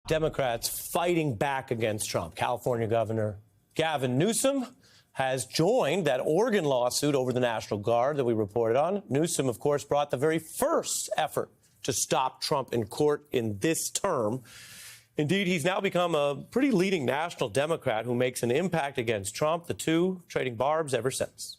Democrats fighting back against Trump. California Governor Gavin Newsom has joined that Oregon lawsuit over the National Guard that we reported on. Newsom, of course, brought the very first effort to stop Trump in court in this term. Indeed, he's now become a pretty leading national Democrat who makes an impact against Trump, the two trading barbs ever since.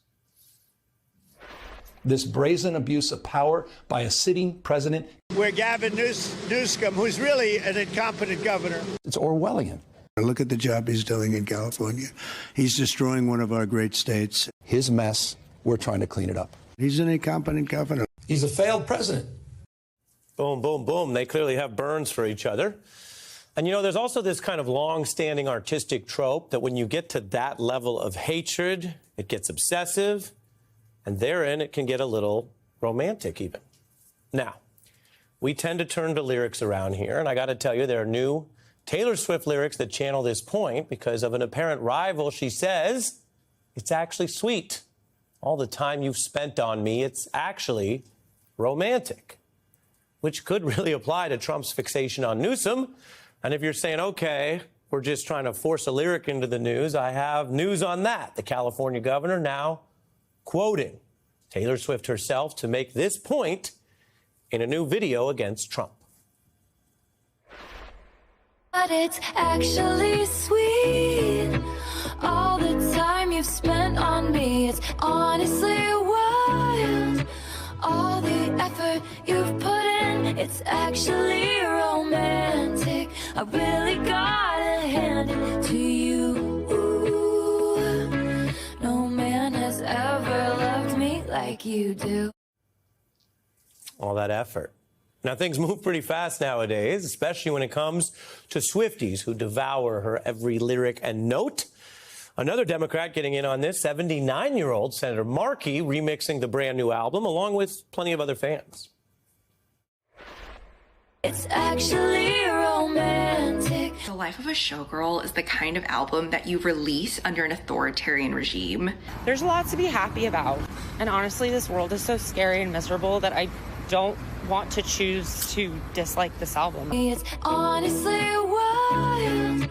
This brazen abuse of power by a sitting president. We're Gavin Newsom, who's really an incompetent governor. It's Orwellian. Look at the job he's doing in California. He's destroying one of our great states. His mess, we're trying to clean it up. He's an incompetent governor. He's a failed president. Boom, boom, boom. They clearly have burns for each other. And, you know, there's also this kind of long-standing artistic trope that when you get to that level of hatred, it gets obsessive, and therein it can get a little romantic even. Now, we tend to turn to lyrics around here, and I got to tell you, there are new Taylor Swift lyrics that channel this point because of an apparent rival. She says, it's actually sweet. All the time you've spent on me, it's actually romantic, which could really apply to Trump's fixation on Newsom. And if you're saying, OK, we're just trying to force a lyric into the news, I have news on that. The California governor now quoting Taylor Swift herself to make this point in a new video against Trump. But it's actually sweet. All the time you've spent on me, it's honestly wild. All the effort you've put in, it's actually romantic. I really gotta hand it to you. No man has ever loved me like you do. All that effort. Now, things move pretty fast nowadays, especially when it comes to Swifties who devour her every lyric and note. Another Democrat getting in on this, 79-year-old Senator Markey remixing the brand new album along with plenty of other fans. It's actually romantic. The Life of a Showgirl is the kind of album that you release under an authoritarian regime. There's a lot to be happy about. And honestly, this world is so scary and miserable that I don't want to choose to dislike this album. It's honestly wild.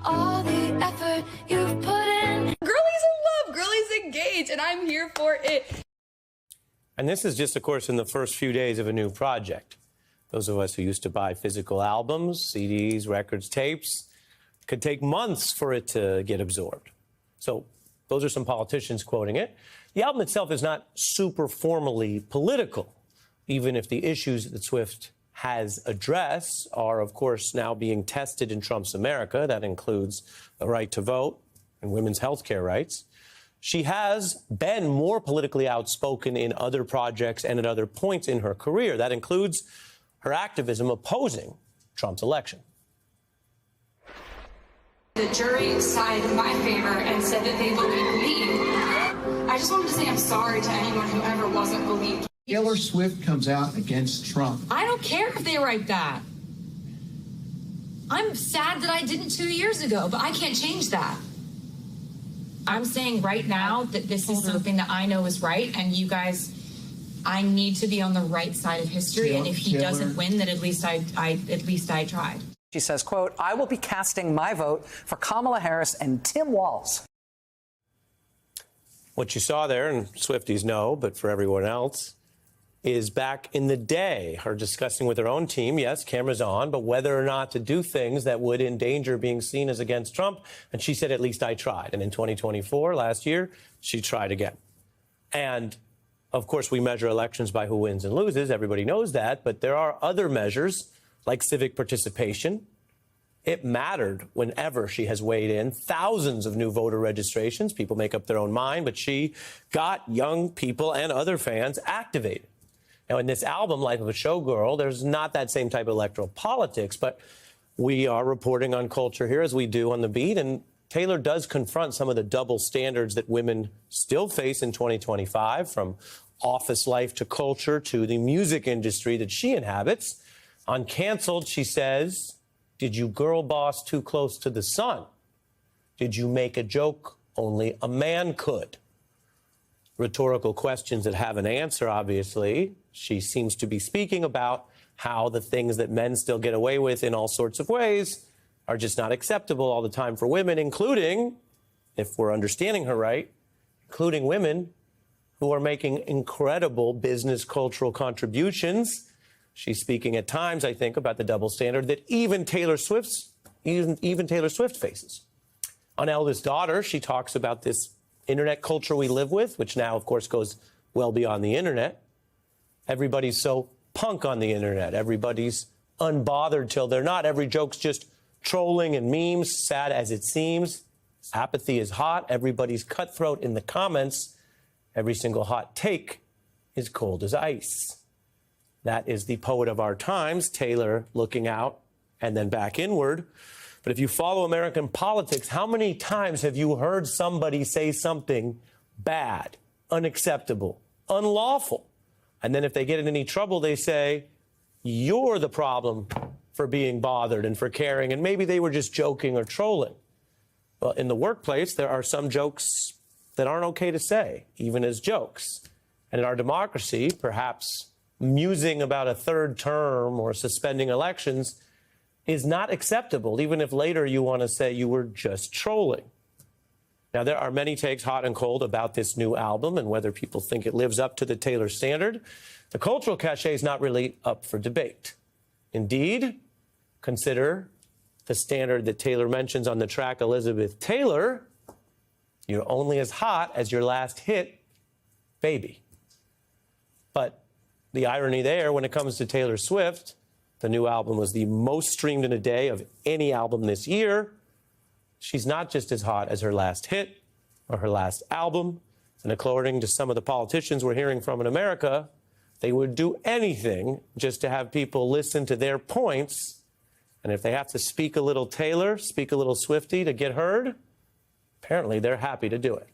All the effort you've put in. Girlie's in love, Girlie's engaged, and I'm here for it. And this is just, of course, in the first few days of a new project. Those of us who used to buy physical albums, CDs, records, tapes, could take months for it to get absorbed. So those are some politicians quoting it. The album itself is not super formally political, even if the issues that Swift has addressed are, of course, now being tested in Trump's America. That includes the right to vote and women's health care rights. She has been more politically outspoken in other projects and at other points in her career. That includes her activism opposing Trump's election. The jury sided in my favor and said that they believed me. I just wanted to say I'm sorry to anyone who ever wasn't believed. Taylor Swift comes out against Trump. I don't care if they write that. I'm sad that I didn't 2 years ago, but I can't change that. I'm saying right now that this is something that I know is right, and you guys, I need to be on the right side of history, and if he doesn't win, then at least I tried. She says, quote, I will be casting my vote for Kamala Harris and Tim Walz. What you saw there, and Swifties know, but for everyone else, is back in the day, her discussing with her own team, yes, cameras on, but whether or not to do things that would endanger being seen as against Trump. And she said, at least I tried. And in 2024, last year, she tried again. And, of course, we measure elections by who wins and loses. Everybody knows that. But there are other measures, like civic participation. It mattered whenever she has weighed in. Thousands of new voter registrations. People make up their own mind. But she got young people and other fans activated. Now, in this album, Life of a Showgirl, there's not that same type of electoral politics, but we are reporting on culture here as we do on The Beat, and Taylor does confront some of the double standards that women still face in 2025, from office life to culture to the music industry that she inhabits. On Canceled, she says, did you girl boss too close to the sun? Did you make a joke only a man could? Rhetorical questions that have an answer, obviously. She seems to be speaking about how the things that men still get away with in all sorts of ways are just not acceptable all the time for women, including, if we're understanding her right, including women who are making incredible business cultural contributions. She's speaking at times, I think, about the double standard that even Taylor Swift faces. On Eldest Daughter, she talks about this internet culture we live with, which now, of course, goes well beyond the internet. Everybody's so punk on the internet. Everybody's unbothered till they're not. Every joke's just trolling and memes, sad as it seems. Apathy is hot. Everybody's cutthroat in the comments. Every single hot take is cold as ice. That is the poet of our times, Taylor, looking out and then back inward. But if you follow American politics, how many times have you heard somebody say something bad, unacceptable, unlawful? And then if they get in any trouble, they say, you're the problem for being bothered and for caring, and maybe they were just joking or trolling. Well, in the workplace, there are some jokes that aren't okay to say, even as jokes. And in our democracy, perhaps musing about a third term or suspending elections is not acceptable, even if later you want to say you were just trolling. Now, there are many takes, hot and cold, about this new album and whether people think it lives up to the Taylor standard. The cultural cachet is not really up for debate. Indeed, consider the standard that Taylor mentions on the track Elizabeth Taylor. You're only as hot as your last hit, baby. But the irony there, when it comes to Taylor Swift, the new album was the most streamed in a day of any album this year. She's not just as hot as her last hit or her last album. And according to some of the politicians we're hearing from in America, they would do anything just to have people listen to their points. And if they have to speak a little Taylor, speak a little Swiftie to get heard, apparently they're happy to do it.